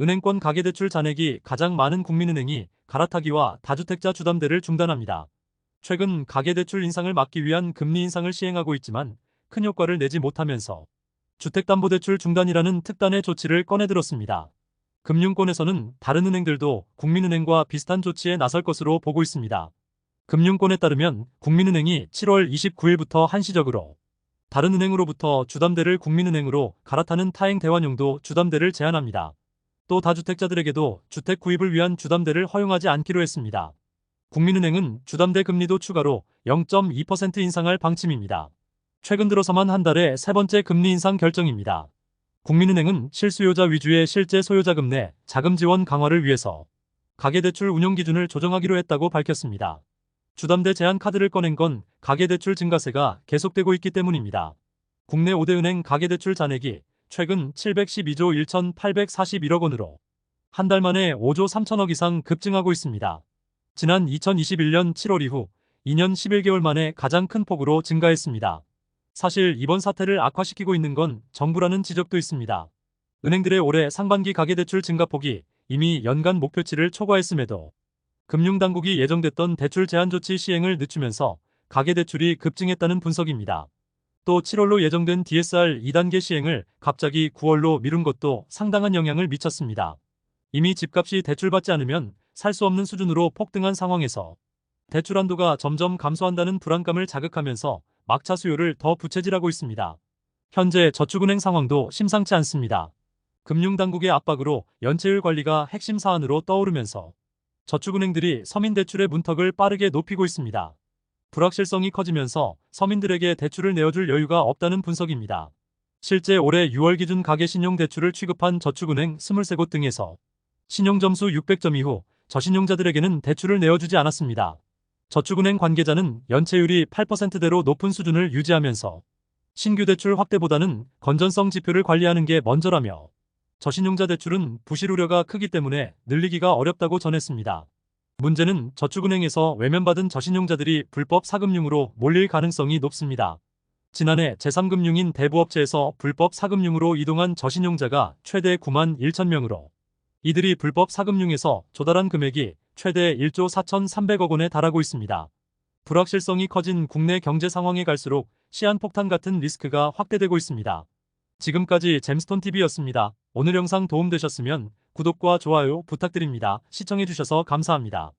은행권 가계대출 잔액이 가장 많은 국민은행이 갈아타기와 다주택자 주담대를 중단합니다. 최근 가계대출 인상을 막기 위한 금리 인상을 시행하고 있지만 큰 효과를 내지 못하면서 주택담보대출 중단이라는 특단의 조치를 꺼내들었습니다. 금융권에서는 다른 은행들도 국민은행과 비슷한 조치에 나설 것으로 보고 있습니다. 금융권에 따르면 국민은행이 7월 29일부터 한시적으로 다른 은행으로부터 주담대를 국민은행으로 갈아타는 타행 대환용도 주담대를 제한합니다. 또 다주택자들에게도 주택 구입을 위한 주담대를 허용하지 않기로 했습니다. 국민은행은 주담대 금리도 추가로 0.2% 인상할 방침입니다. 최근 들어서만 한 달에 세 번째 금리 인상 결정입니다. 국민은행은 실수요자 위주의 실제 소요자금 내 자금 지원 강화를 위해서 가계대출 운용 기준을 조정하기로 했다고 밝혔습니다. 주담대 제한 카드를 꺼낸 건 가계대출 증가세가 계속되고 있기 때문입니다. 국내 5대 은행 가계대출 잔액이 최근 712조 1,841억 원으로 한 달 만에 5조 3천억 이상 급증하고 있습니다. 지난 2021년 7월 이후 2년 11개월 만에 가장 큰 폭으로 증가했습니다. 사실 이번 사태를 악화시키고 있는 건 정부라는 지적도 있습니다. 은행들의 올해 상반기 가계대출 증가폭이 이미 연간 목표치를 초과했음에도 금융당국이 예정됐던 대출 제한 조치 시행을 늦추면서 가계대출이 급증했다는 분석입니다. 또 7월로 예정된 DSR 2단계 시행을 갑자기 9월로 미룬 것도 상당한 영향을 미쳤습니다. 이미 집값이 대출받지 않으면 살 수 없는 수준으로 폭등한 상황에서 대출 한도가 점점 감소한다는 불안감을 자극하면서 막차 수요를 더 부채질하고 있습니다. 현재 저축은행 상황도 심상치 않습니다. 금융당국의 압박으로 연체율 관리가 핵심 사안으로 떠오르면서 저축은행들이 서민대출의 문턱을 빠르게 높이고 있습니다. 불확실성이 커지면서 서민들에게 대출을 내어줄 여유가 없다는 분석입니다. 실제 올해 6월 기준 가계신용대출을 취급한 저축은행 23곳 등에서 신용점수 600점 이후 저신용자들에게는 대출을 내어주지 않았습니다. 저축은행 관계자는 연체율이 8%대로 높은 수준을 유지하면서 신규 대출 확대보다는 건전성 지표를 관리하는 게 먼저라며 저신용자 대출은 부실 우려가 크기 때문에 늘리기가 어렵다고 전했습니다. 문제는 저축은행에서 외면받은 저신용자들이 불법 사금융으로 몰릴 가능성이 높습니다. 지난해 제3금융인 대부업체에서 불법 사금융으로 이동한 저신용자가 최대 9만 1천 명으로 이들이 불법 사금융에서 조달한 금액이 최대 1조 4,300억 원에 달하고 있습니다. 불확실성이 커진 국내 경제 상황에 갈수록 시한폭탄 같은 리스크가 확대되고 있습니다. 지금까지 잼스톤TV였습니다. 오늘 영상 도움되셨으면 구독과 좋아요 부탁드립니다. 시청해주셔서 감사합니다.